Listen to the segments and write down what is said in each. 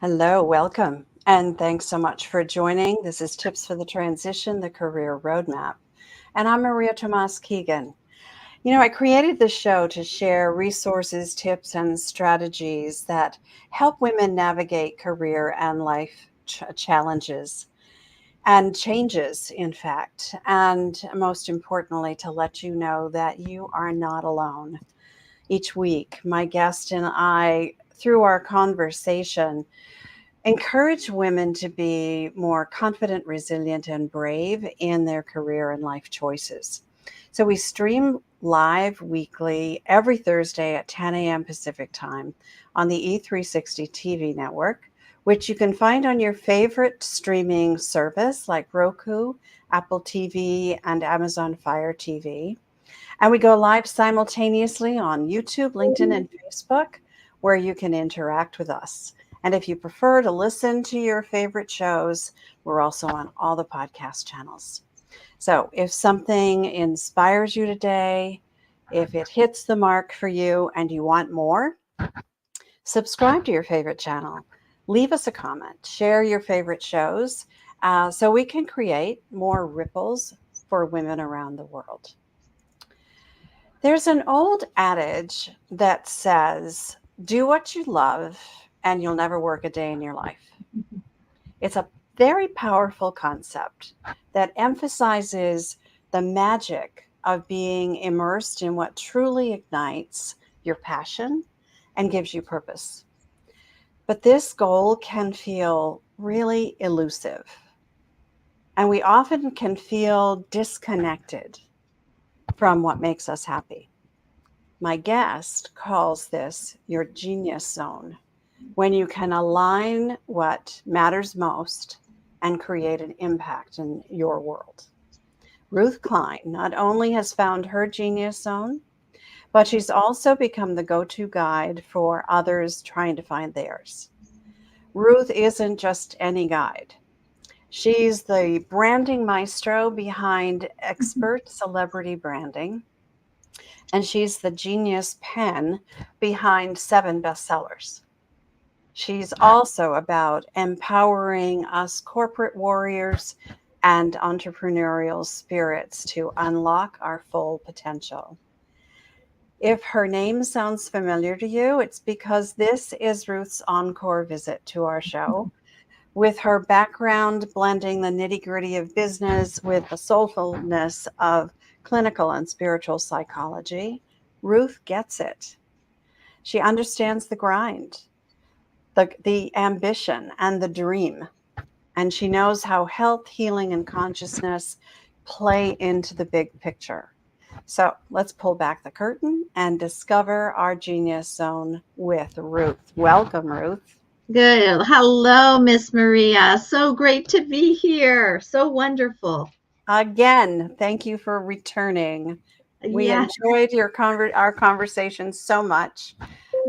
Hello, welcome, and thanks so much for joining. This is Tips for the Transition, the Career Roadmap. And I'm Maria Tomás-Keegan. I created this show to share resources, tips, and strategies that help women navigate career and life challenges and changes, in fact. And most importantly, to let you know that you are not alone. Each week, my guest and I, through our conversation, encourage women to be more confident, resilient, and brave in their career and life choices. So we stream live weekly every Thursday at 10 a.m. Pacific time on the E360 TV network, which you can find on your favorite streaming service like Roku, Apple TV, and Amazon Fire TV. And we go live simultaneously on YouTube, LinkedIn, and Facebook, where you can interact with us. And if you prefer to listen to your favorite shows, we're also on all the podcast channels. So if something inspires you today, if it hits the mark for you and you want more, subscribe to your favorite channel. Leave us a comment. Share your favorite shows so we can create more ripples for women around the world. There's an old adage that says, do what you love and you'll never work a day in your life. It's a very powerful concept that emphasizes the magic of being immersed in what truly ignites your passion and gives you purpose. But this goal can feel really elusive, and we often can feel disconnected from what makes us happy. My guest calls this your genius zone, when you can align what matters most and create an impact in your world. Ruth Klein not only has found her genius zone, but she's also become the go-to guide for others trying to find theirs. Ruth isn't just any guide. She's the branding maestro behind expert celebrity branding, and she's the genius pen behind 7 bestsellers. She's also about empowering us corporate warriors and entrepreneurial spirits to unlock our full potential. If her name sounds familiar to you, it's because this is Ruth's encore visit to our show. With her background blending the nitty gritty of business with the soulfulness of clinical and spiritual psychology, Ruth gets it. She understands the grind, the ambition, and the dream. And she knows how health, healing, and consciousness play into the big picture. So let's pull back the curtain and discover our genius zone with Ruth. Welcome, Ruth. Good. Hello, Miss Maria. So great to be here. So wonderful. Again, thank you for returning. We Yeah. enjoyed our conversation so much,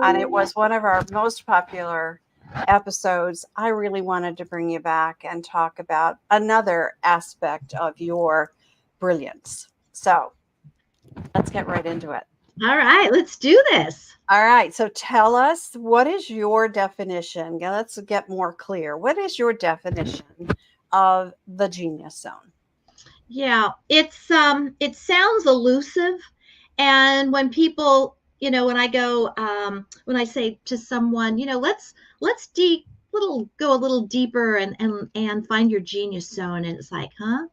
and it was one of our most popular episodes. I really wanted to bring you back and talk about another aspect of your brilliance. So let's get right into it. All right, let's do this. All right. So tell us, what is your definition? Yeah, let's get more clear. What is your definition of the genius zone? Yeah, it sounds elusive, and when people, when I go when I say to someone, let's go a little deeper and find your genius zone, and it's like, huh?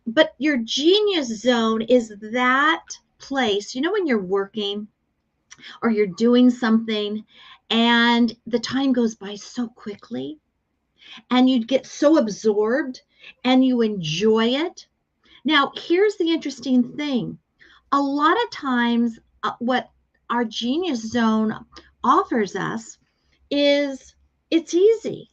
But your genius zone is that place, when you're working or you're doing something and the time goes by so quickly and you get so absorbed and you enjoy it. Now, here's the interesting thing. A lot of times, what our genius zone offers us is it's easy.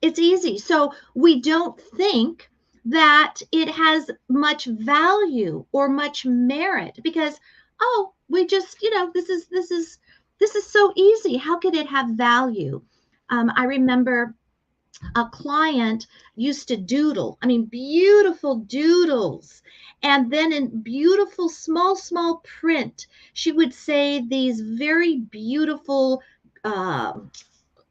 It's easy. So we don't think that it has much value or much merit because, oh, we just, this is so easy. How could it have value? I remember a client used to doodle. I mean, beautiful doodles. And then in beautiful, small print, she would say these very beautiful uh,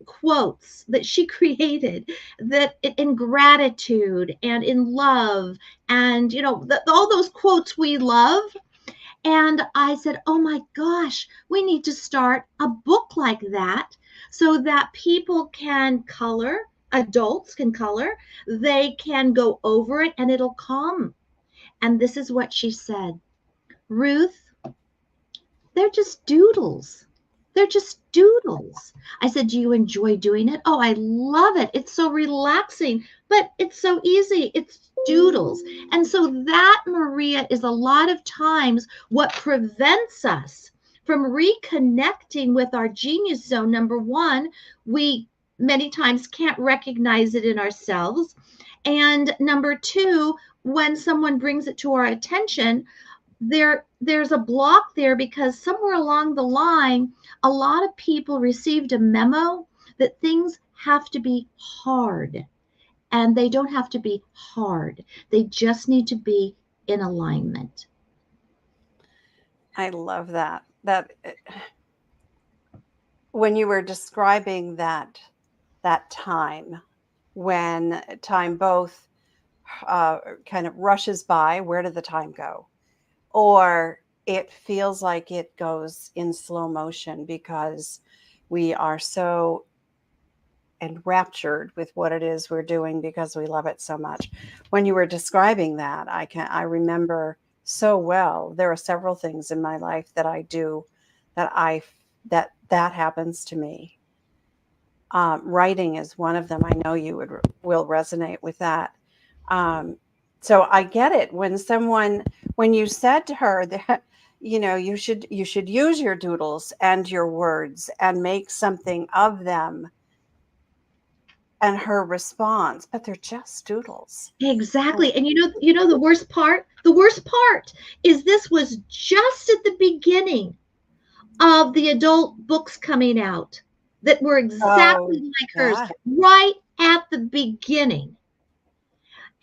quotes that she created that in gratitude and in love and all those quotes we love. And I said, oh my gosh, we need to start a book like that so that people can color, adults can color, they can go over it and it'll calm. And this is what she said: Ruth, they're just doodles. They're just doodles. I said, do you enjoy doing it? Oh, I love it. It's so relaxing, but it's so easy. It's doodles. And so that, Maria, is a lot of times what prevents us from reconnecting with our genius zone. Number one, we many times can't recognize it in ourselves. And number two, when someone brings it to our attention, there's a block there because somewhere along the line, a lot of people received a memo that things have to be hard, and they don't have to be hard. They just need to be in alignment. I love that. When you were describing that time, when time both kind of rushes by, where did the time go? Or it feels like it goes in slow motion because we are so enraptured with what it is we're doing because we love it so much. When you were describing that, I remember so well. There are several things in my life that I do that happens to me. Writing is one of them. I know you will resonate with that. So I get it when you said to her that, you should use your doodles and your words and make something of them, and her response, but they're just doodles. Exactly. And the worst part? The worst part is this was just at the beginning of the adult books coming out that were exactly like hers, right at the beginning.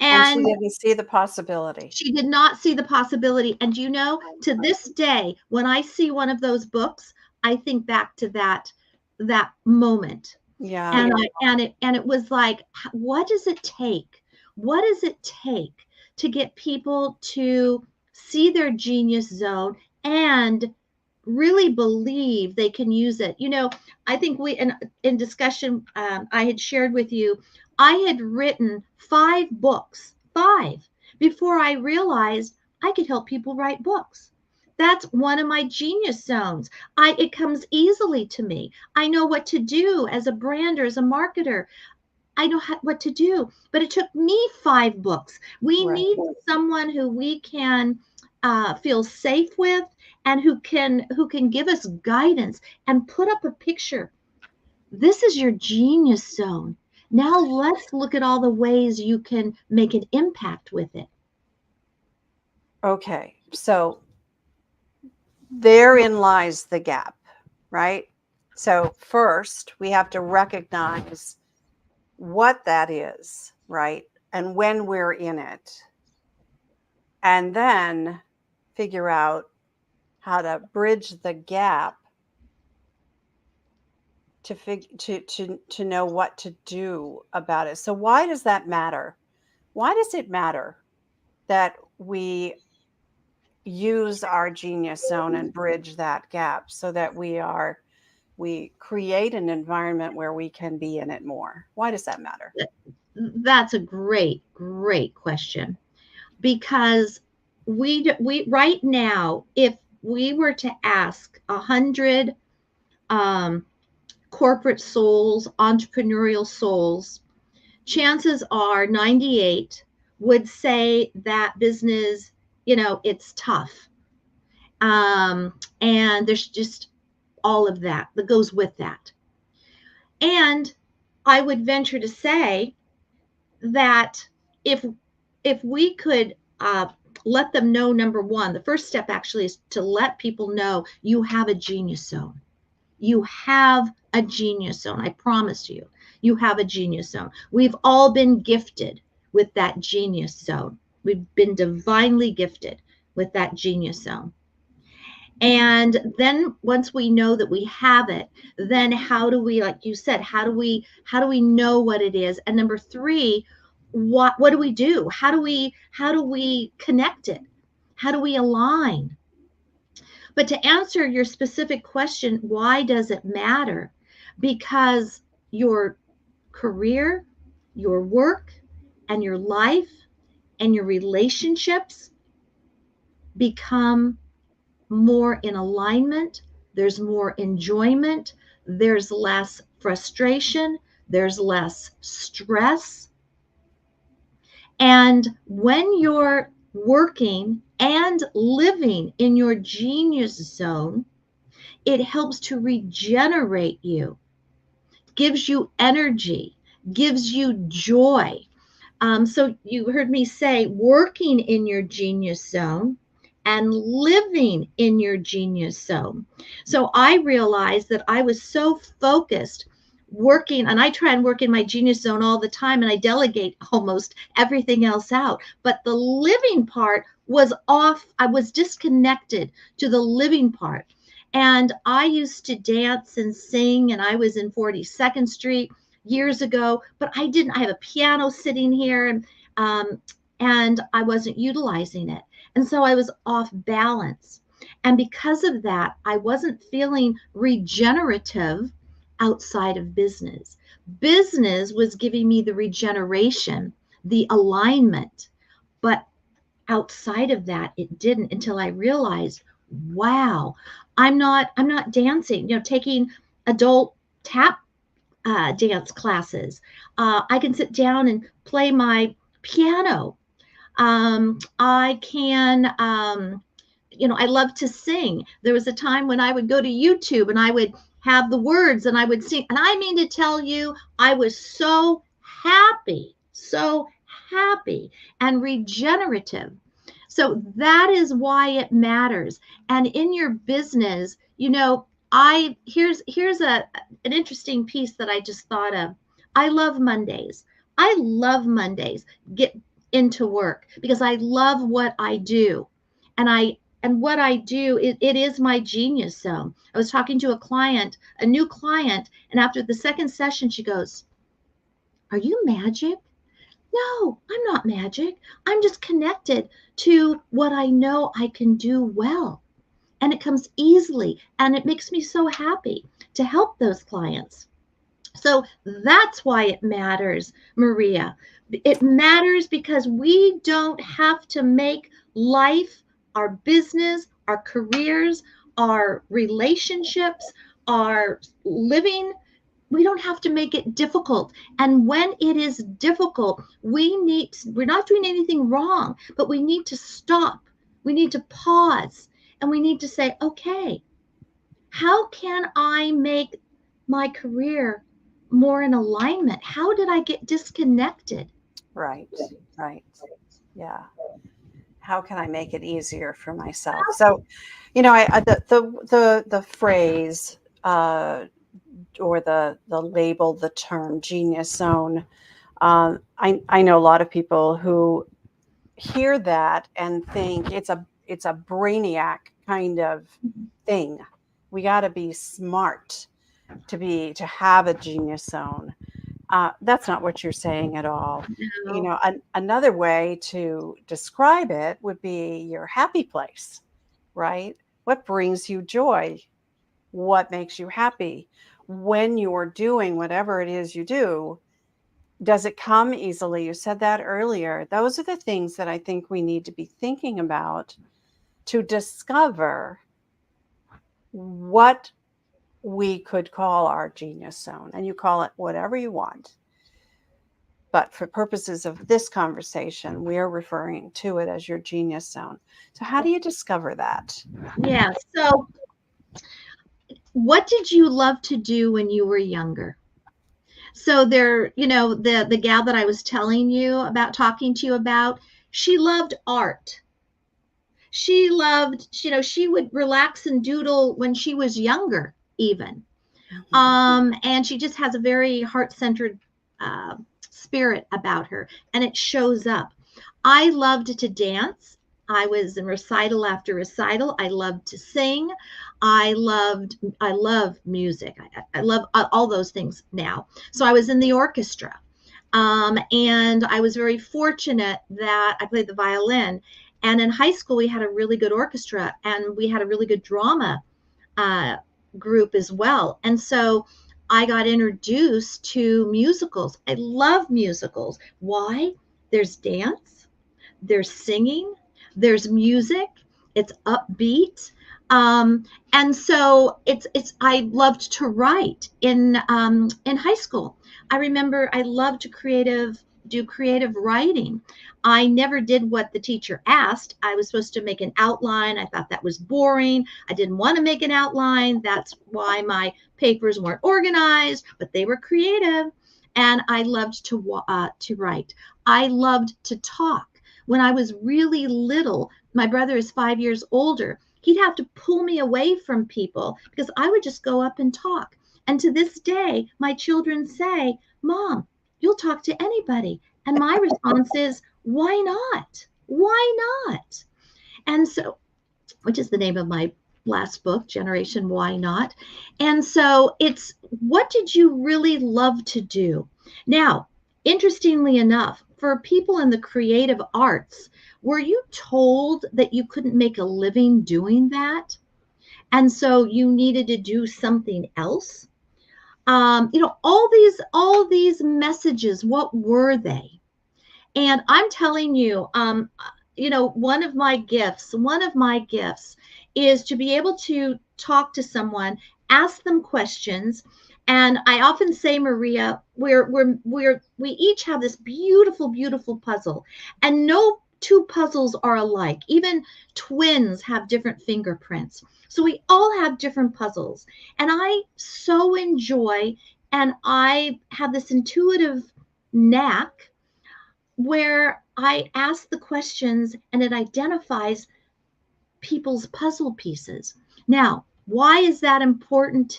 And she didn't see the possibility. She did not see the possibility. And to this day, when I see one of those books, I think back to that moment. Yeah. And it was like, what does it take? What does it take to get people to see their genius zone and really believe they can use it? I think in discussion, I had shared with you, I had written 5 books, 5, before I realized I could help people write books. That's one of my genius zones. It comes easily to me. I know what to do as a brander, as a marketer. I know what to do, but it took me 5 books. We need someone who we can feel safe with and who can give us guidance and put up a picture. This is your genius zone. Now let's look at all the ways you can make an impact with it. Okay, so therein lies the gap, right? So first, we have to recognize what that is, right? And when we're in it. And then figure out how to bridge the gap to know what to do about it. So why does that matter? Why does it matter that we use our genius zone and bridge that gap so that we create an environment where we can be in it more? Why does that matter? That's a great question, because we right now, if we were to ask 100 corporate souls, entrepreneurial souls, chances are 98 would say that business, it's tough. And there's just all of that goes with that. And I would venture to say that if we could let them know, number one, the first step actually is to let people know you have a genius zone. You have a genius zone. I promise you, you have a genius zone. We've all been gifted with that genius zone. We've been divinely gifted with that genius zone. And then once we know that we have it, then how do we, like you said, how do we know what it is? And number three, what do we do? How do we connect it? How do we align? But to answer your specific question, why does it matter? Because your career, your work, and your life and your relationships become more in alignment. There's more enjoyment. There's less frustration. There's less stress. And when you're working and living in your genius zone, it helps to regenerate you, gives you energy, gives you joy. So you heard me say working in your genius zone and living in your genius zone. So I realized that I was so focused working, and I try and work in my genius zone all the time, and I delegate almost everything else out. But the living part was off. I was disconnected to the living part. And I used to dance and sing, and I was in 42nd Street years ago, but I have a piano sitting here, and I wasn't utilizing it. And so I was off balance. And because of that, I wasn't feeling regenerative outside of business. Business was giving me the regeneration, the alignment, but outside of that, it didn't, until I realized, wow, I'm not dancing, taking adult tap dance classes. I can sit down and play my piano. I can, I love to sing. There was a time when I would go to YouTube and I would have the words and I would sing. And I mean to tell you, I was so happy and regenerative. So that is why it matters. And in your business, here's an interesting piece that I just thought of. I love Mondays. Get into work because I love what I do. And what I do, it is my genius zone. I was talking to a new client, and after the second session, she goes, "Are you magic?" No, I'm not magic. I'm just connected to what I know I can do well. And it comes easily, and it makes me so happy to help those clients. So that's why it matters, Maria. It matters because we don't have to make life, our business, our careers, our relationships, our living, we don't have to make it difficult. And when it is difficult, we're not doing anything wrong, but we need to stop. We need to pause, and we need to say, okay, how can I make my career more in alignment? How did I get disconnected? Right. Yeah. How can I make it easier for myself? So, the phrase or the label, the term genius zone. I know a lot of people who hear that and think it's a brainiac kind of thing. We got to be smart to have a genius zone. That's not what you're saying at all. No. Another way to describe it would be your happy place, right? What brings you joy? What makes you happy? When you're doing whatever it is you do, does it come easily? You said that earlier. Those are the things that I think we need to be thinking about to discover what we could call our genius zone. And you call it whatever you want. But for purposes of this conversation, we are referring to it as your genius zone. So how do you discover that? Yeah. So what did you love to do when you were younger? So the gal that I was talking to you about, she loved art. She loved, she would relax and doodle when she was younger, even. And she just has a very heart-centered spirit about her, and it shows up. I loved to dance. I was in recital after recital. I loved to sing. I love music. I love all those things now. So I was in the orchestra. And I was very fortunate that I played the violin. And in high school, we had a really good orchestra and we had a really good drama uh, group as well. And so I got introduced to musicals. I love musicals. Why? There's dance, there's singing, there's music, it's upbeat. And so it's I loved to write in high school. I remember I loved to do creative writing. I never did what the teacher asked. I was supposed to make an outline. I thought that was boring. I didn't want to make an outline. That's why my papers weren't organized, but they were creative. And I loved to write. I loved to talk. When I was really little, my brother is 5 years older. He'd have to pull me away from people because I would just go up and talk. And to this day, my children say, Mom, you'll talk to anybody. And my response is, why not? Why not? And so, which is the name of my last book, Generation Why Not. And so it's, what did you really love to do? Now, interestingly enough, for people in the creative arts, were you told that you couldn't make a living doing that? And so you needed to do something else? All these messages, what were they? And I'm telling you, one of my gifts is to be able to talk to someone, ask them questions. And I often say, Maria, we each have this beautiful, beautiful puzzle, and no two puzzles are alike. Even twins have different fingerprints. So we all have different puzzles. And I so enjoy, and I have this intuitive knack where I ask the questions and it identifies people's puzzle pieces. Now, why is that important?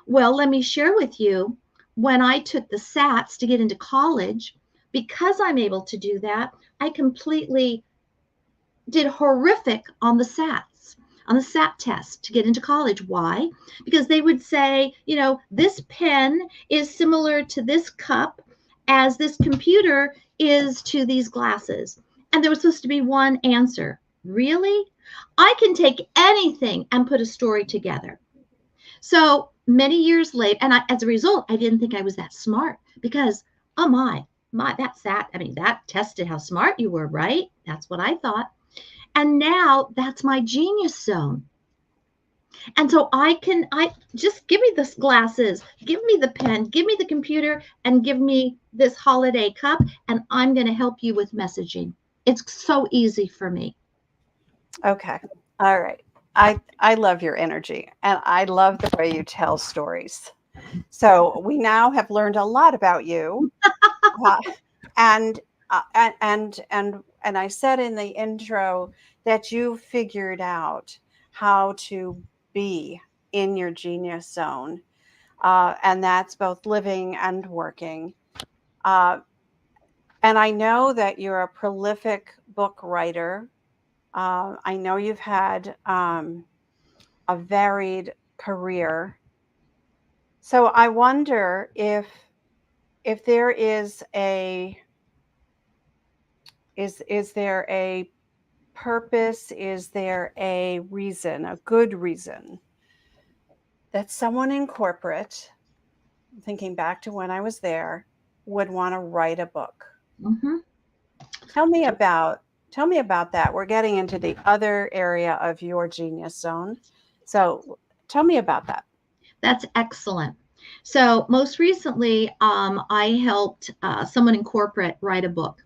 Well, let me share with you, when I took the SATs to get into college, because I'm able to do that, I completely did horrific on the SAT test to get into college. Why? Because they would say, this pen is similar to this cup as this computer is to these glasses. And there was supposed to be one answer. Really? I can take anything and put a story together. So many years later, and as a result, I didn't think I was that smart because, oh my, that tested how smart you were, right? That's what I thought. And now that's my genius zone. And so I just give me the glasses, give me the pen, give me the computer, and give me this holiday cup, and I'm going to help you with messaging. It's so easy for me. Okay. All right. I love your energy and I love the way you tell stories. So we now have learned a lot about you. Uh, and and I said in the intro that you figured out how to be in your genius zone, and that's both living and working. Uh, and I know that you're a prolific book writer. I know you've had a varied career. So I wonder if there is there a purpose? Is there a reason, a good reason that someone in corporate, thinking back to when I was there, would want to write a book? Mm-hmm. Tell me about that. We're getting into the other area of your genius zone. So tell me about that. That's excellent. So most recently, I helped someone in corporate write a book.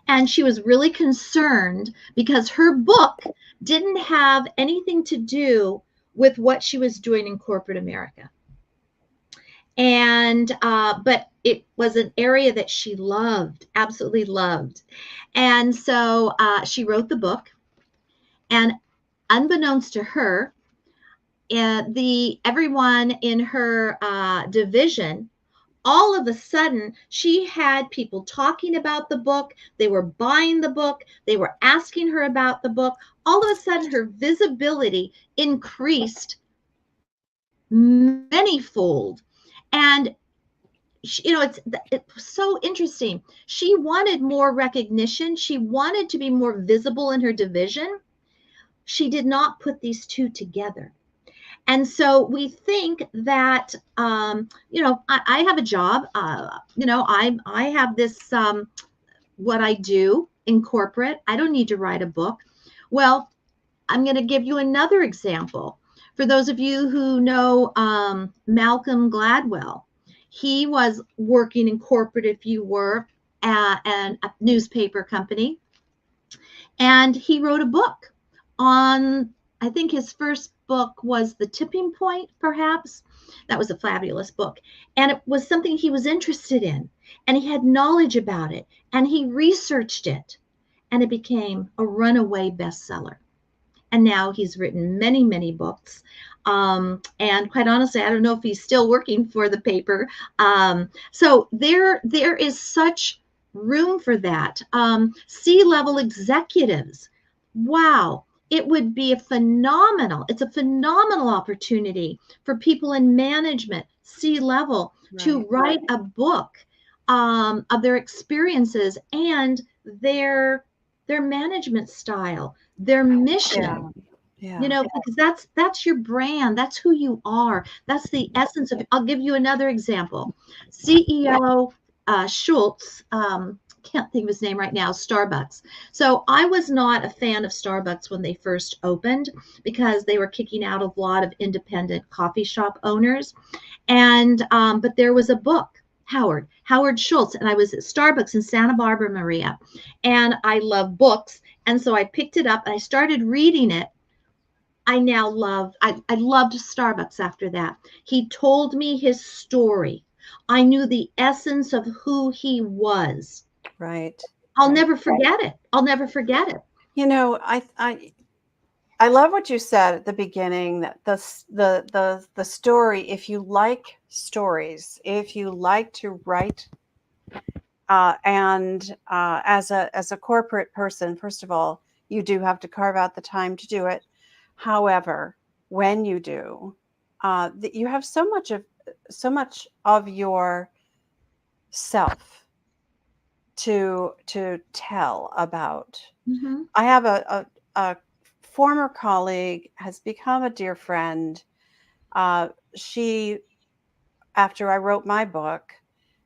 And she was really concerned because her book didn't have anything to do with what she was doing in corporate America. And but it was an area that she loved, absolutely loved. And so she wrote the book, and unbeknownst to her, everyone in her division all of a sudden she had people talking about the book. They were buying the book. They were asking her about the book. All of a sudden her visibility increased manyfold. And she, it's so interesting. She wanted more recognition. She wanted to be more visible in her division. She did not put these two together. And so we think that, I have a job, I have this, what I do in corporate. I don't need to write a book. Well, I'm going to give you another example. For those of you who know Malcolm Gladwell, he was working in corporate, if you were, at a newspaper company. And he wrote a book on, I think his first book was The Tipping Point, perhaps. That was a fabulous book. And it was something he was interested in. And he had knowledge about it. And he researched it. And it became a runaway bestseller. And now he's written many, many books. And quite honestly, I don't know if he's still working for the paper. So there is such room for that. C-level executives. Wow. It would be it's a phenomenal opportunity for people in management, C-level, to write a book of their experiences and their management style, their mission. Yeah. Because that's your brand. That's who you are. That's the essence of it. I'll give you another example. CEO Schultz, can't think of his name right now, Starbucks. So I was not a fan of Starbucks when they first opened because they were kicking out a lot of independent coffee shop owners. And but there was a book, Howard Schultz, and I was at Starbucks in Santa Barbara, Maria, and I love books. And so I picked it up and I started reading it. I loved Starbucks after that. He told me his story. I knew the essence of who he was. Right. I'll never forget it. I'll never forget it. I love what you said at the beginning, that the story, if you like stories, if you like to write, and as a corporate person, first of all, you do have to carve out the time to do it. However, when you do, you have so much of your self to tell about. Mm-hmm. I have a former colleague, has become a dear friend. She, after I wrote my book,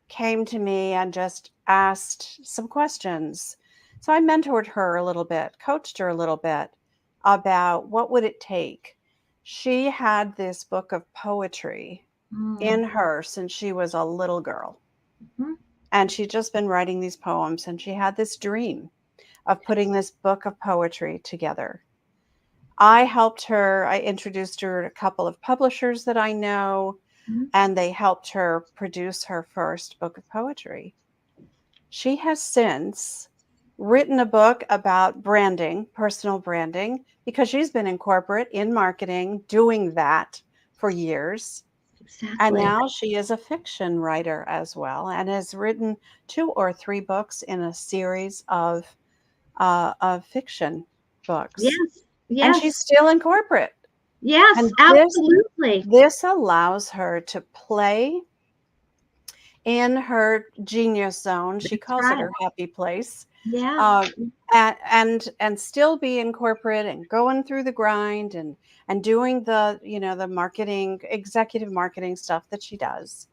came to me and just asked some questions. So I mentored her a little bit, coached her a little bit about what would it take. She had this book of poetry in her since she was a little girl. Mm-hmm. And she'd just been writing these poems, and she had this dream of putting this book of poetry together. I helped her. I introduced her to a couple of publishers that I know, and they helped her produce her first book of poetry. She has since written a book about branding, personal branding, because she's been in corporate, in marketing, doing that for years. Exactly. And now she is a fiction writer as well, and has written 2 or 3 books in a series of fiction books. Yes. And she's still in corporate. Yes, and absolutely. This allows her to play in her genius zone. She calls it her happy place. Yeah. And still be in corporate and going through the grind and doing the marketing, executive marketing stuff that she does.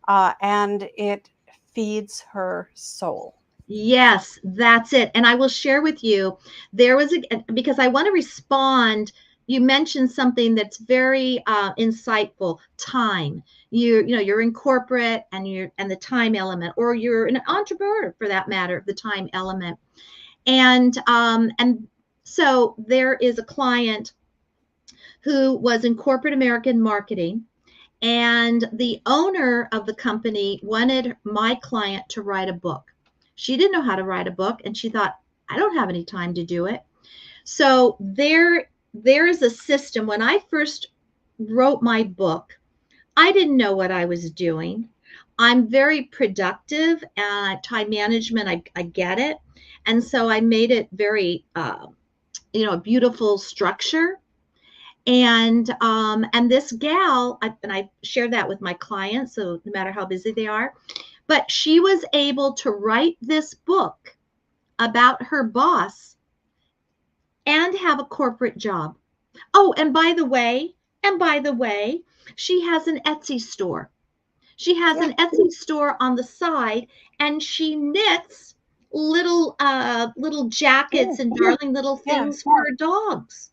And it feeds her soul. Yes, that's it. And I will share with you, there was because I want to respond. You mentioned something that's very insightful: time. You're in corporate, and the time element, or you're an entrepreneur for that matter, the time element. And so there is a client who was in corporate American marketing, and the owner of the company wanted my client to write a book. She didn't know how to write a book, and she thought, I don't have any time to do it. So there is a system. When I first wrote my book, I didn't know what I was doing. I'm very productive and time management, I get it. And so I made it very, a beautiful structure. And this gal, and I share that with my clients, so no matter how busy they are, but she was able to write this book about her boss and have a corporate job. Oh, and by the way, she has an Etsy store. She has Yeah. an Etsy store on the side, and she knits little Yeah. jackets and darling little Yeah. things for her dogs.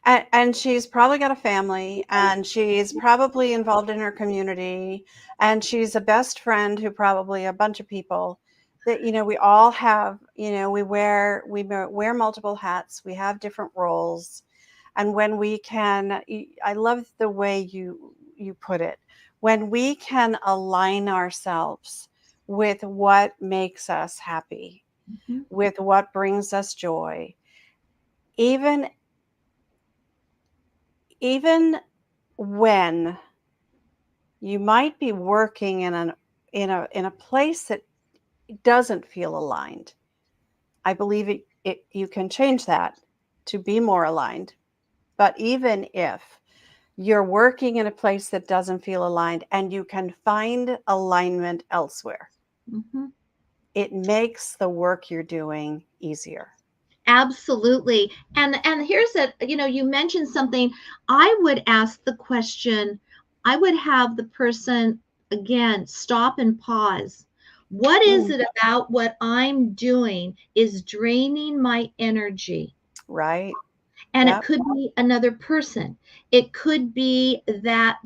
And she's probably got a family, and she's probably involved in her community, and she's a best friend who probably a bunch of people that, we all have, we wear multiple hats, we have different roles. And when we can, I love the way you put it, when we can align ourselves with what makes us happy, Mhm. with what brings us joy, even even when you might be working in a place that doesn't feel aligned. I believe you can change that to be more aligned. But even if you're working in a place that doesn't feel aligned and you can find alignment elsewhere, Mhm. it makes the work you're doing easier. Absolutely. And here's you mentioned something. I would ask the question, I would have the person again stop and pause. What is Mm, it about what I'm doing is draining my energy? right. And it Yep. could be another person. It could be that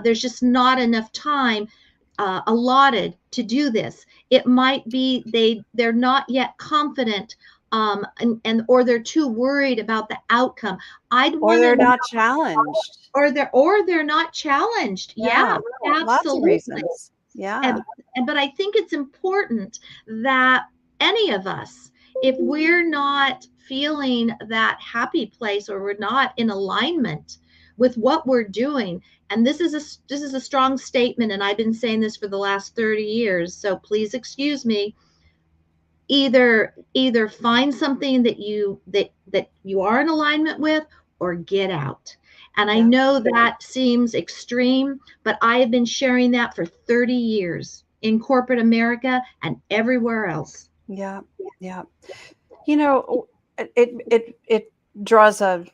there's just not enough time allotted to do this. It might be they're not yet confident, and or they're too worried about the outcome. I'd Or want to they're know, not challenged. or they're not challenged. Yeah, Yeah. Lots of absolutely. reasons. Yeah. And but I think it's important that any of us, if we're not feeling that happy place or we're not in alignment with what we're doing, and this is a strong statement, and I've been saying this for the last 30 years, so please excuse me. Either find something that you are in alignment with, or get out. And I Yeah. know that seems extreme, but I have been sharing that for 30 years in corporate America and everywhere else. Yeah. Yeah. It draws a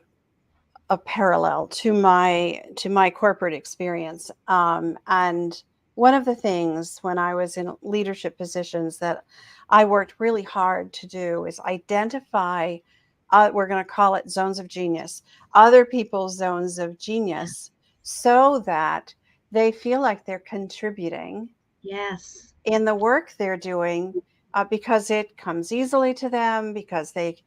parallel to my corporate experience. And one of the things when I was in leadership positions that I worked really hard to do is identify, we're going to call it zones of genius, other people's zones of genius, so that they feel like they're contributing Yes. in the work they're doing, because it comes easily to them, because they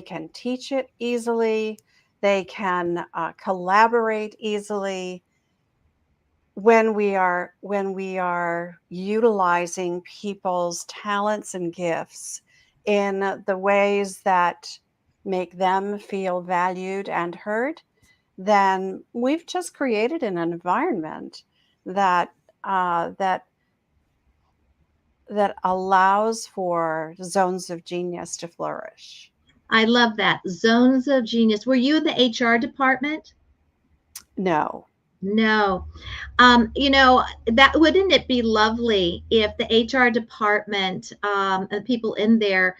can teach it easily, they can collaborate easily. When we are utilizing people's talents and gifts in the ways that make them feel valued and heard, then we've just created an environment that that allows for zones of genius to flourish. I love that. Zones of genius. Were you in the HR department? No. No. That wouldn't it be lovely if the HR department, and the people in there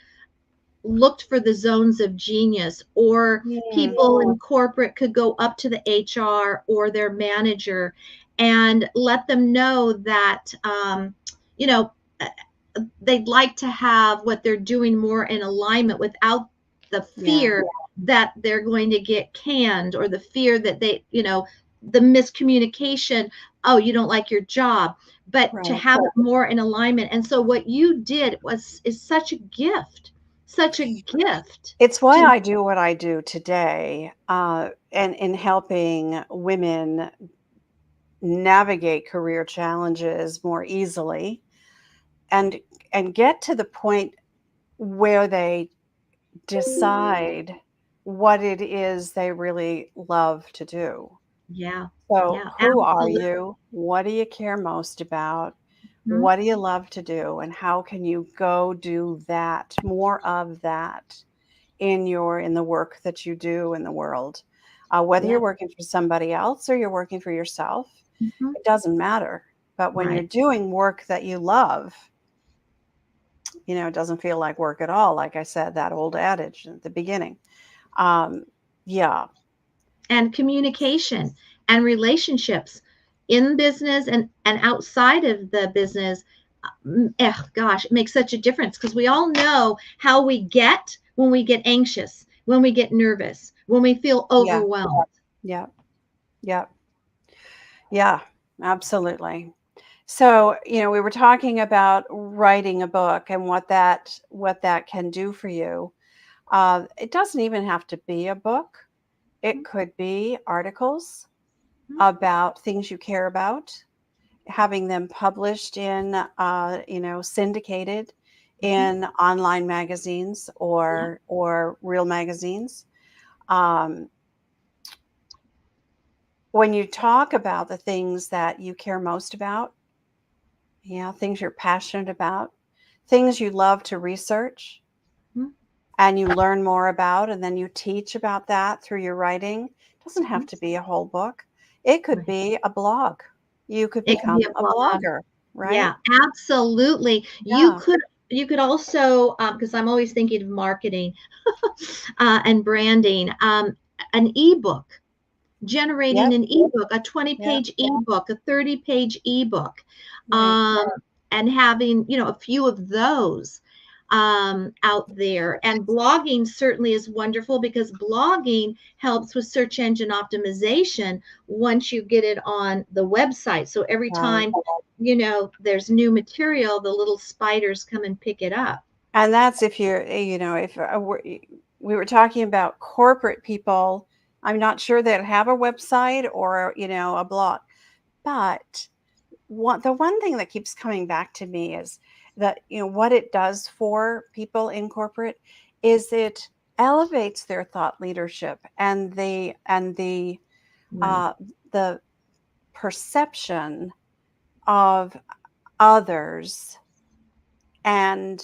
looked for the zones of genius, or Mm, people in corporate could go up to the HR or their manager and let them know that, you know, uh, they'd like to have what they're doing more in alignment without the yeah, fear that they're going to get canned, or the fear that the miscommunication, oh, you don't like your job, but to right. have it more in alignment. And so what you did is such a gift, such a gift It's why to I do what I do today, and in helping women navigate career challenges more easily, and get to the point where they decide what it is they really love to do. yeah, So, yeah, who are absolutely. you? What do you care most about? Mhm. What do you love to do? And how can you go do that, more of that in the work that you do in the world? Whether Yeah. you're working for somebody else or you're working for yourself, Mhm. it doesn't matter. But when you're Right. doing work that you love, it doesn't feel like work at all. Like I said, that old adage at the beginning. Um, yeah, And communication and relationships in business and outside of the business. Gosh, it makes such a difference because we all know how we get when we get anxious, when we get nervous, when we feel yeah, overwhelmed. yeah, yeah, yeah, absolutely. So, we were talking about writing a book and what that can do for you. It doesn't even have to be a book. It could be articles about things you care about, having them published in, syndicated Mhm. in online magazines Yeah. or real magazines. Um, when you talk about the things that you care most about, things you're passionate about, things you love to research Mhm. and you learn more about, and then you teach about that through your writing. It doesn't have Mhm. to be a whole book. It could Right. be a blog. You could It can be become a a blog. blogger, right? Yeah, absolutely. Yeah. You could also, because I'm always thinking of marketing and branding, an ebook, generating Yep. an ebook, a Yep. 20-page ebook, a 30-page ebook, Right. um, and having, a few of those out there. And blogging certainly is wonderful because blogging helps with search engine optimization once you get it on the website. So every Right. time, there's new material, the little spiders come and pick it up. And that's if you're, if we were talking about corporate people, I'm not sure they'd have a website or, a blog. But the one thing that keeps coming back to me is that, what it does for people in corporate is it elevates their thought leadership and Right. uh, the perception of others. And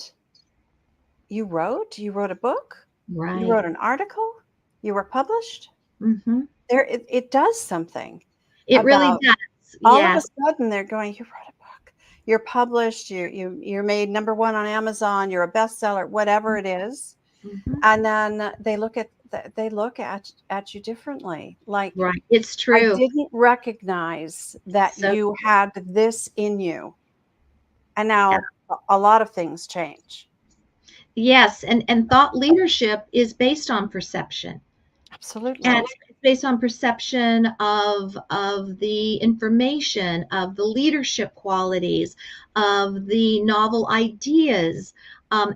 you wrote a book, you Right. wrote an article, you were published. Hmm. It does something It really about, does. all of a Yes. sudden they're going, you wrote a book, you're published, you're made number one on Amazon, you're a bestseller, whatever it is. Mhm. And then they look at you differently. Like, Right. It's I true. didn't recognize that So you had this in you. And yeah. now a lot of things change. Yes, and thought leadership is based on perception. And Absolutely. it's based on perception of the information, of the leadership qualities, of the novel ideas.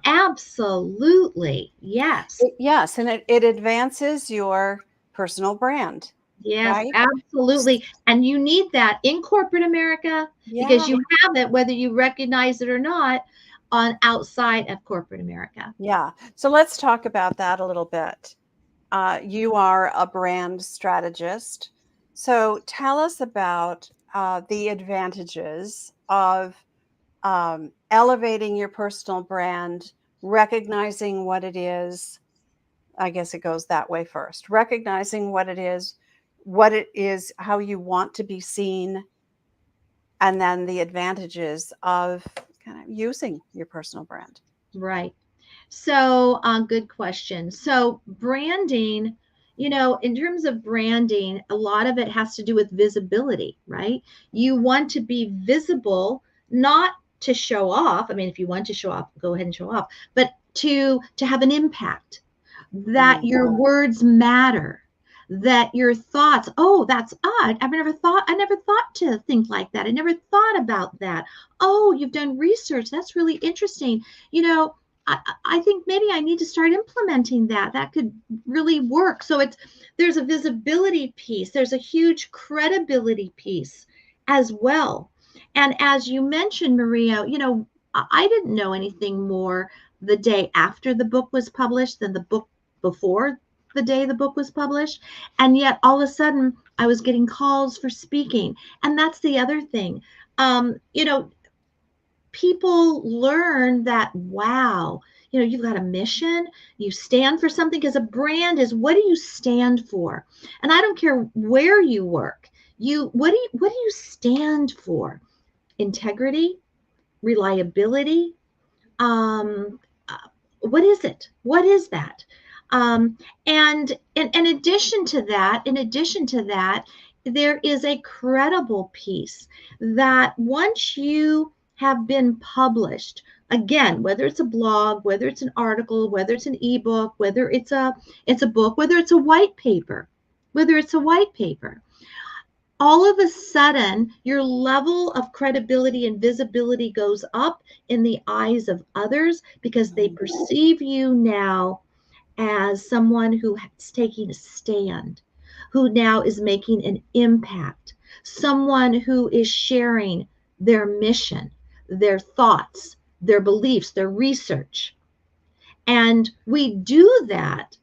Absolutely. Yes. Yes, and it advances your personal brand, Yes, right? absolutely. And you need that in corporate America because Yeah, you have it, whether you recognize it or not, on outside of corporate America. yeah. So let's talk about that a little bit. You are a brand strategist. So tell us about the advantages of elevating your personal brand, recognizing what it is. I guess it goes that way first. Recognizing what it is, how you want to be seen, and then the advantages of kind of using your personal brand. Right. So, good question. So, branding, in terms of branding, a lot of it has to do with visibility, right? You want to be visible, not to show off. I mean, if you want to show off, go ahead and show off, but to have an impact, that Mm, your words matter, that your thoughts, oh, that's odd. I never thought to think like that. I never thought about that. Oh, you've done research. That's really interesting. You know, I think maybe I need to start implementing that. That could really work. So there's a visibility piece, there's a huge credibility piece as well. And as you mentioned, Maria, I didn't know anything more the day after the book was published than the book before the day the book was published. And yet all of a sudden I was getting calls for speaking. And that's the other thing. Um, you know, people learn that, wow, you've got a mission, you stand for something, because a brand is, what do you stand for? And I don't care where you work, what do you stand for? Integrity, reliability, uh, what is it? What is that? And in addition to that, there is a credible piece that once you have been published, again, whether it's a blog, whether it's an article, whether it's an ebook, whether it's a book, whether it's a white paper, all of a sudden your level of credibility and visibility goes up in the eyes of others, because they perceive you now as someone who is taking a stand, who now is making an impact, someone who is sharing their mission, their thoughts, their beliefs, their research. And we do that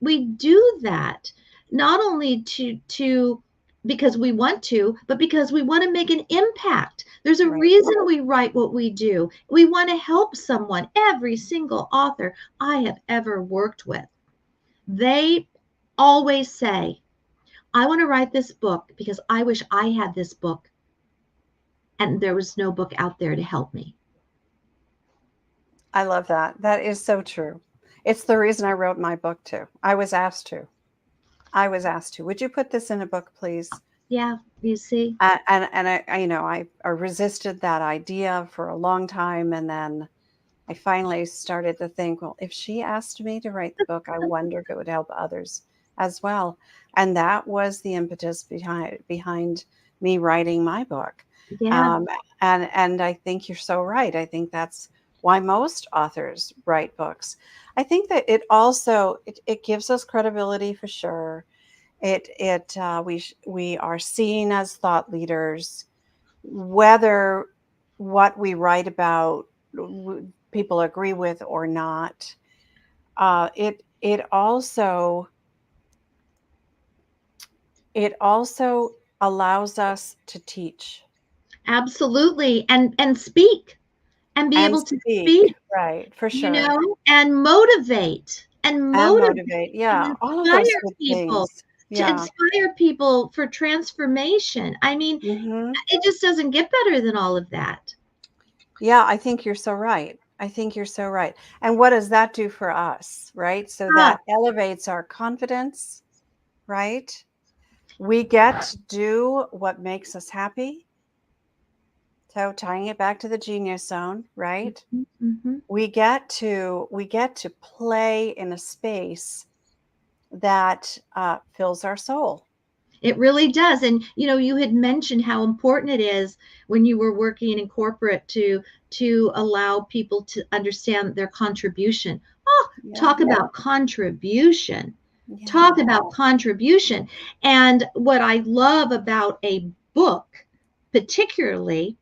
not only to because we want to, but because we want to make an impact. There's a reason we write what we do. We want to help someone. Every single author I have ever worked with, they always say, I want to write this book because I wish I had this book and there was no book out there to help me. I love that. That is so true. It's the reason I wrote my book too. I was asked to. Would you put this in a book, please? Yeah, you see. And I resisted that idea for a long time, and then I finally started to think, well, if she asked me to write the book, I wonder if it would help others as well. And that was the impetus behind me writing my book. Yeah. And I think you're so right. I think that's why most authors write books. I think that it also it gives us credibility for sure. We are seen as thought leaders, whether what we write about people agree with or not. It also allows us to teach. Absolutely. And speak and be able to speak, right, for sure. and motivate and Motivate, and yeah, all of those inspire good people, things. Yeah. for transformation. I mean, Hmm. it just doesn't get better than all of that. Yeah, I think you're so right. And what does that do for us, right? So Ah, that elevates our confidence, right? We get to do what makes us happy. So tying it back to the genius zone, right? mhm. We get to play in a space that fills our soul. It really does. And you had mentioned how important it is when you were working in corporate to allow people to understand their contribution. Oh, Yeah. talk about contribution. Talk Yeah. about contribution. And what I love about a book, particularly,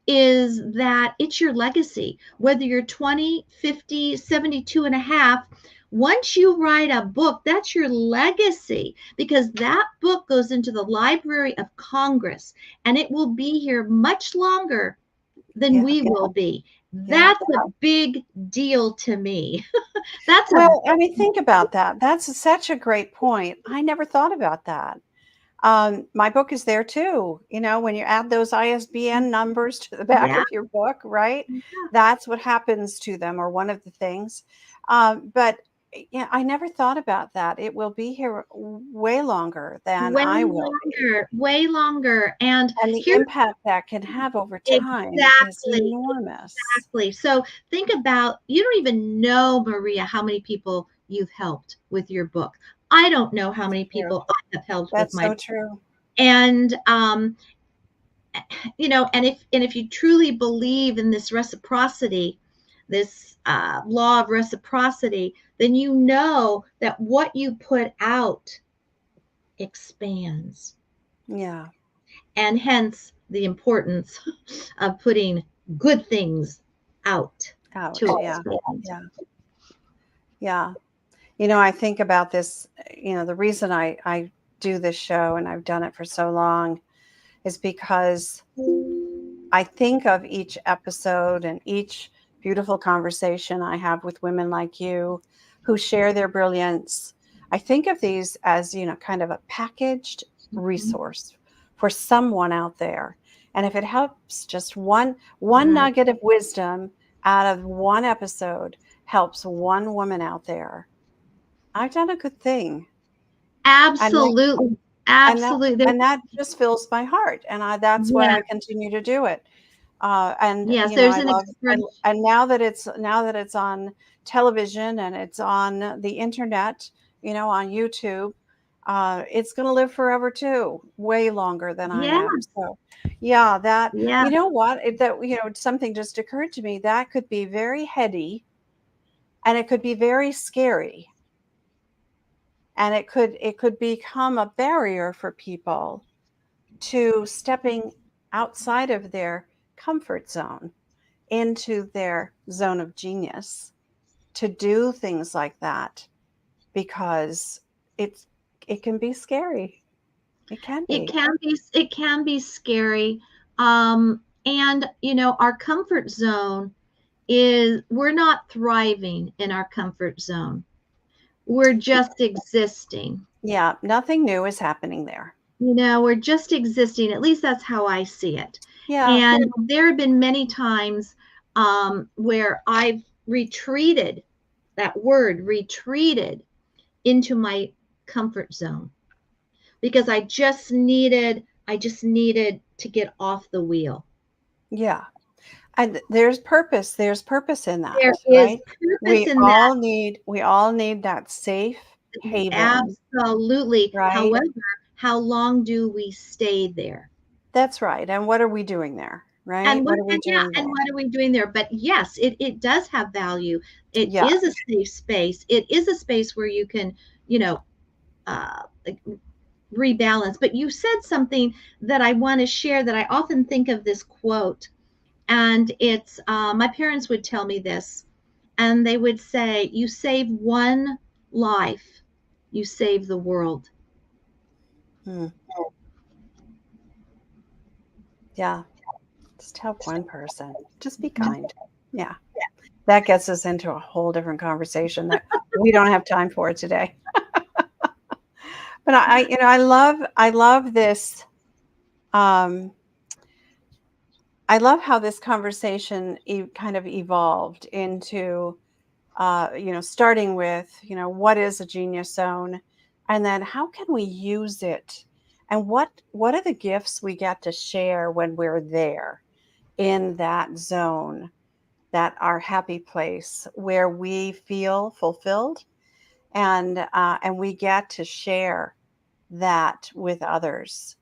is that it's your legacy. Whether you're 20, 50, 72 and a half, once you write a book, that's your legacy, because that book goes into the Library of Congress and it will be here much longer than we will be. Yeah. That's a big deal to me. That's a Well, I mean, think about that. That's such a great point. I never thought about that. My book is there too. When you add those ISBN numbers to the back yeah. of your book, right? That's what happens to them, or one of the things. But yeah, I never thought about that. It will be here way longer than I will be. Way longer. And And the here, impact that can have over time is exactly. enormous. Exactly. So think about, you don't even know, Maria, how many people you've helped with your book. I don't know how many True. people I have helped with That's my so book. true. And and if you truly believe in this reciprocity, this law of reciprocity, then you know that what you put out expands. Yeah. And hence the importance of putting good things out Out. to Yeah. expand. Yeah. Yeah. I think about this, the reason I do this show, and I've done it for so long, is because I think of each episode and each beautiful conversation I have with women like you who share their brilliance. I think of these as, kind of a packaged Mhm. resource for someone out there. And if it helps just one Yes. nugget of wisdom out of one episode helps one woman out there, I've done a good thing. And Absolutely. and that Absolutely. and that just fills my heart, and that's why Yeah. I continue to do it. And Yes, you know, there's I an love expression. and now that it's on television and it's on the internet, on YouTube, it's going to live forever too, way longer than I Yeah. am. So, yeah, that Yeah. you know what, something just occurred to me that could be very heady and it could be very scary, and it could become a barrier for people to stepping outside of their comfort zone into their zone of genius to do things like that, because it's it can be scary. It can be. It can be scary. And our comfort zone is we're not thriving in our comfort zone. We're just existing. Yeah, nothing new is happening there. We're just existing. At least that's how I see it. Yeah, And there have been many times where I've retreated, that word retreated into my comfort zone because I just needed to get off the wheel. yeah. And there's purpose in There that, is right? purpose We in that. all need that safe haven, Absolutely. right? However, how long do we stay there? That's right. And what are we doing there, right? What are we doing And there? what are we doing there? But yes, it does have value. It Yeah. is a safe space. It is a space where you can, you know, like rebalance. But you said something that I want to share that I often think of this quote, and it's my parents would tell me this, and they would say, "You save one life, you save the world." Hmm. Yeah. Just help one person. Just be kind. Yeah. That gets us into a whole different conversation that we don't have time for today. But I love this. Um, I love how this conversation kind of evolved into, starting with, what is a genius zone, and then how can we use it, and what are the gifts we get to share when we're there in that zone, that our happy place where we feel fulfilled, and we get to share that with others.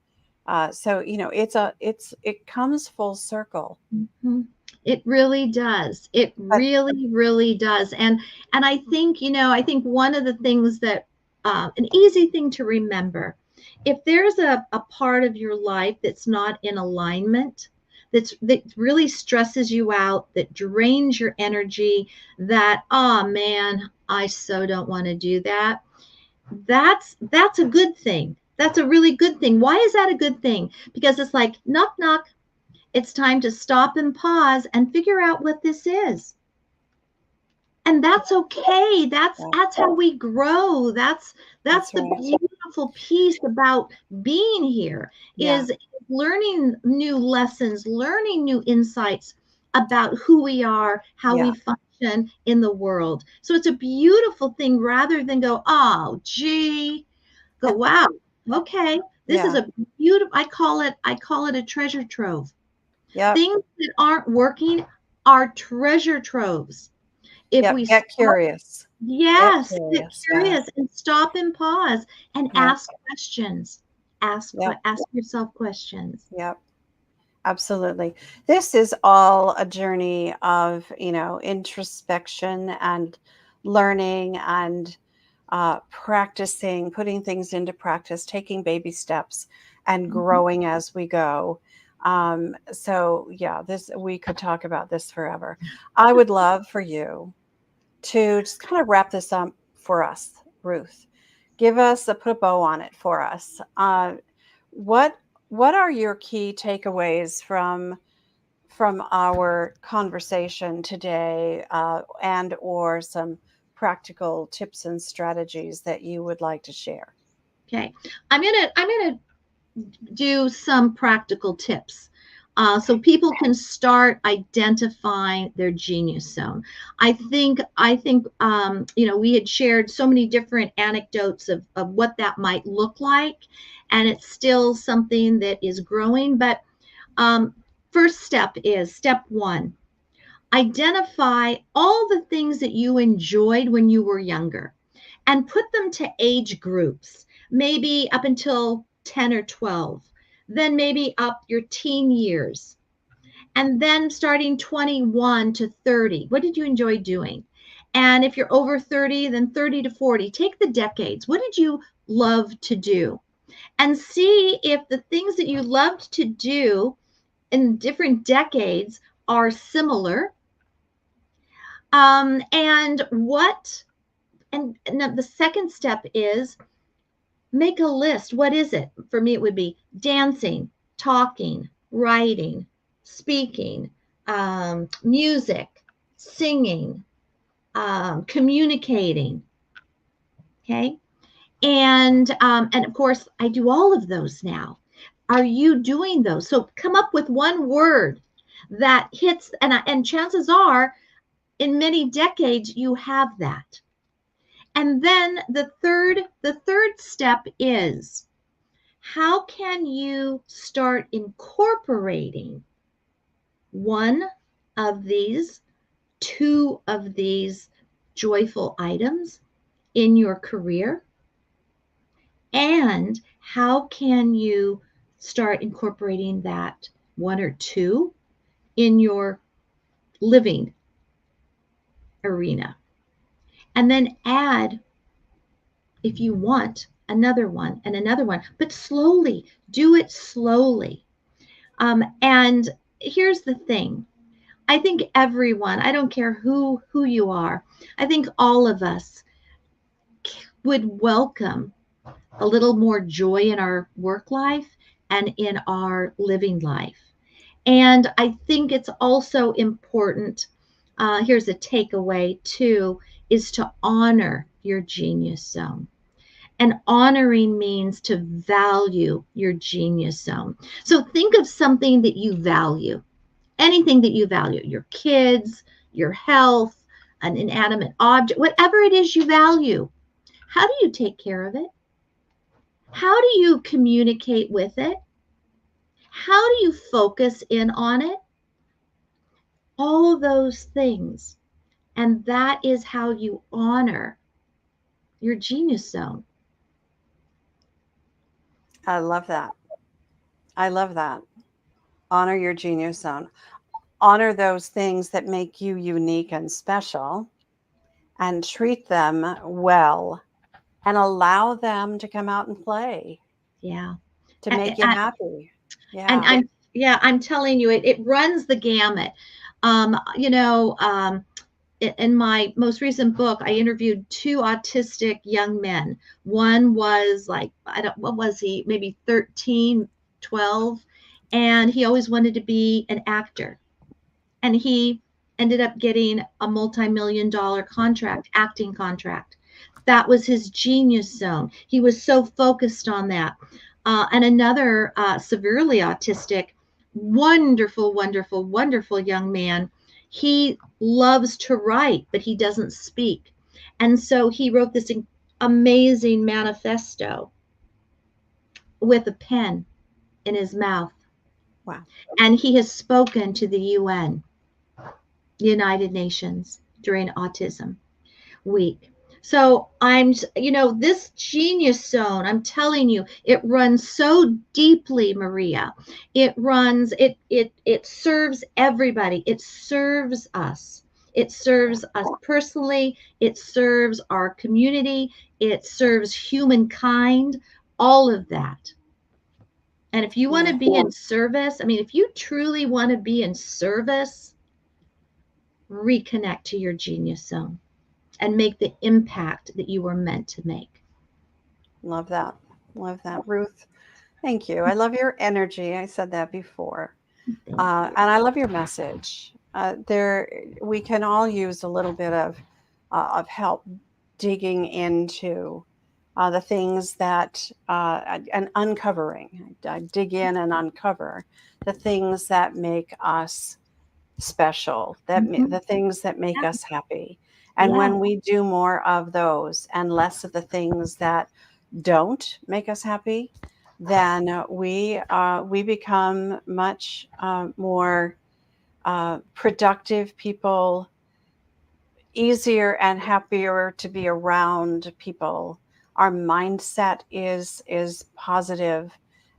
So it comes full circle. Mhm. It really does. It But really, really does. And I think one of the things that an easy thing to remember, if there's a part of your life that's not in alignment, that really stresses you out, that drains your energy, that oh man, I so don't want to do that. That's a good thing. That's a really good thing. Why is that a good thing? Because it's like knock knock, it's time to stop and pause and figure out what this is. And that's okay. yeah, That's how we grow. That's that's the right. beautiful piece about being here Yeah, is learning new lessons, learning new insights about who we are, how yeah, we function in the world. So it's a beautiful thing rather than go, oh, gee, go, wow, okay. This is yeah, a beautiful, I call it a treasure trove. yep, Things that aren't working are treasure troves. If yep. we Get stop, curious. Get yes, get curious. Yeah, curious and stop and pause and yeah, ask questions. yep, Ask yourself questions. yep. Absolutely. This is all a journey of, introspection and learning and practicing, putting things into practice, taking baby steps and Mhm. growing as we go. So yeah, this we could talk about this forever. I would love for you to just kind of wrap this up for us, Ruth. Put a bow on it for us. What what are your key takeaways from from our conversation today, and or some practical tips and strategies that you would like to share? Okay. I'm gonna do some practical tips. So people can start identifying their genius zone. I think we had shared so many different anecdotes of what that might look like, and it's still something that is growing. But um, first step one: identify all the things that you enjoyed when you were younger and put them to age groups, maybe up until 10 or 12, then maybe up your teen years, and then starting 21 to 30. What did you enjoy doing? And if you're over 30, then 30 to 40. Take the decades. What did you love to do? And see if the things that you loved to do in different decades are similar. And the second step is make a list. What is it? For me, it would be dancing, talking, writing, speaking, music, singing, communicating. Okay. And of course, I do all of those now. Are you doing those? So come up with one word that hits, and chances are, in many decades, you have that. And then the third step is, how can you start incorporating one of these, two of these joyful items in your career? And how can you start incorporating that one or two in your living arena? And then add, if you want, another one and another one, but slowly. Do it slowly. And here's the thing. I think everyone, I don't care who you are, I think all of us would welcome a little more joy in our work life and in our living life. And I think it's also important, here's a takeaway too, is to honor your genius zone. And honoring means to value your genius zone. So think of something that you value, anything that you value, your kids, your health, an inanimate object, whatever it is you value. How do you take care of it? How do you communicate with it? How do you focus in on it? All those things. And that is how you honor your genius zone. I love that. I love that. Honor your genius zone. Honor those things that make you unique and special, and treat them well, and allow them to come out and play Yeah. to make you And, happy. and Yeah. I'm telling you, it runs the gamut. Um, you know, um, in my most recent book, I interviewed two autistic young men. One was like, what was he? Maybe 13, 12. And he always wanted to be an actor. And he ended up getting a multi-million-dollar contract, acting contract. That was his genius zone. He was so focused on that. And another severely autistic, wonderful, wonderful, wonderful young man. He loves to write, but he doesn't speak. And so he wrote this amazing manifesto with a pen in his mouth. Wow. And he has spoken to the UN, United Nations, during Autism Week. So this genius zone, I'm telling you, it runs so deeply, Maria. It serves everybody. It serves us. It serves us personally. It serves our community. It serves humankind, all of that. And if you want to be in service, if you truly want to be in service, reconnect to your genius zone and make the impact that you were meant to make. Love that. Love that. Ruth, thank you. I love your energy. I said that before. And I love your message. We can all use a little bit of help digging into the things that and uncovering. I dig in and uncover the things that make us special, Mhm. the things that make Yeah. us happy. And Yeah. when we do more of those and less of the things that don't make us happy, then we become much more productive people, easier and happier to be around people. Our mindset is positive,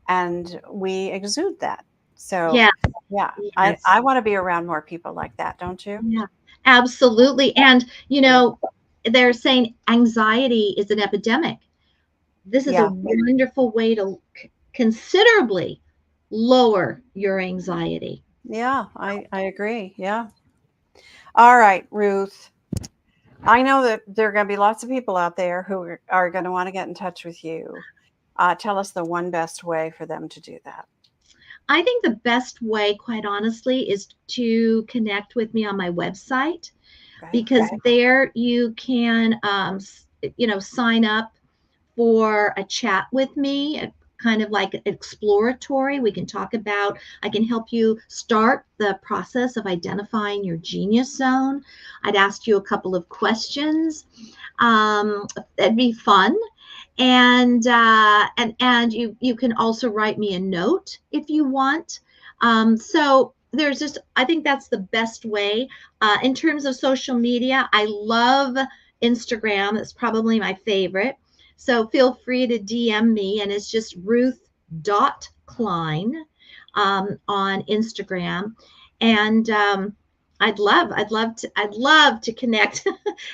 and we exude that. So, Yeah. yeah, I Yes. want to be around more people like that, don't you? Yeah. Absolutely. And they're saying anxiety is an epidemic. This is a Yeah, wonderful way to considerably lower your anxiety. yeah, I agree. Yeah. All right, Ruth. I know that there are going to be lots of people out there who are going to want to get in touch with you. Tell us the one best way for them to do that. I think the best way, quite honestly, is to connect with me on my website, Okay. because there you can, sign up for a chat with me, kind of like exploratory. We can talk about, I can help you start the process of identifying your genius zone. I'd ask you a couple of questions. That'd be fun. And you can also write me a note if you want. So there's just, I think that's the best way. In terms of social media, I love Instagram. That's probably my favorite. So feel free to DM me, and it's just Ruth.Klein on Instagram. And I'd love to connect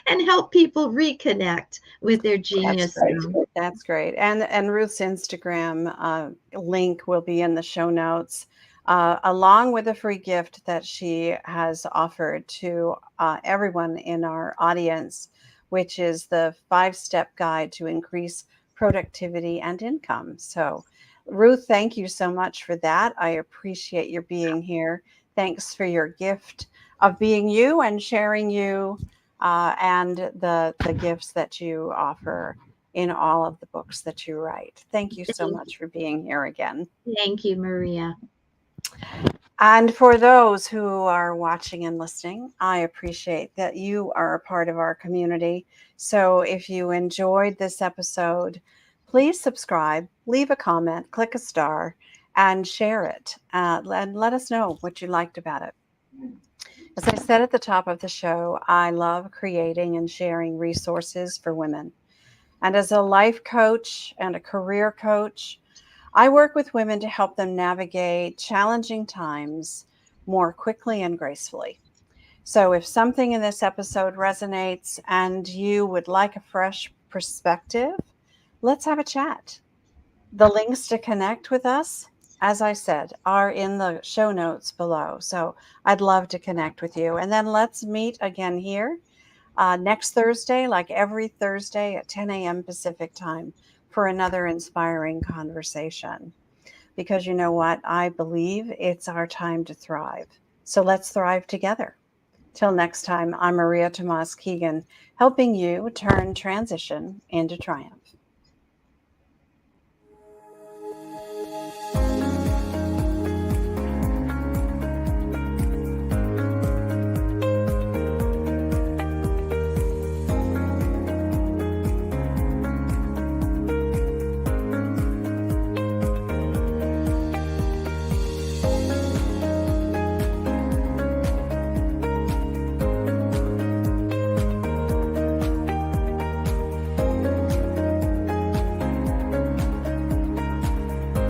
and help people reconnect with their That's genius great. zone. That's great. And Ruth's Instagram link will be in the show notes, along with a free gift that she has offered to everyone in our audience, which is the 5-step guide to increase productivity and income. So, Ruth, thank you so much for that. I appreciate your being here. Thanks for your gift of being you and sharing you, and the gifts that you offer in all of the books that you write. Thank you so much for being here again. Thank you, Maria. And for those who are watching and listening, I appreciate that you are a part of our community. So if you enjoyed this episode, please subscribe, leave a comment, click a star, and share it. And let us know what you liked about it. As I said at the top of the show, I love creating and sharing resources for women. And as a life coach and a career coach, I work with women to help them navigate challenging times more quickly and gracefully. So if something in this episode resonates and you would like a fresh perspective, let's have a chat. The links to connect with us, as I said, are in the show notes below. So I'd love to connect with you. And then let's meet again here next Thursday, like every Thursday at 10 a.m. Pacific time, for another inspiring conversation. Because you know what? I believe it's our time to thrive. So let's thrive together. Till next time, I'm Maria Tomás-Keegan, helping you turn transition into triumph.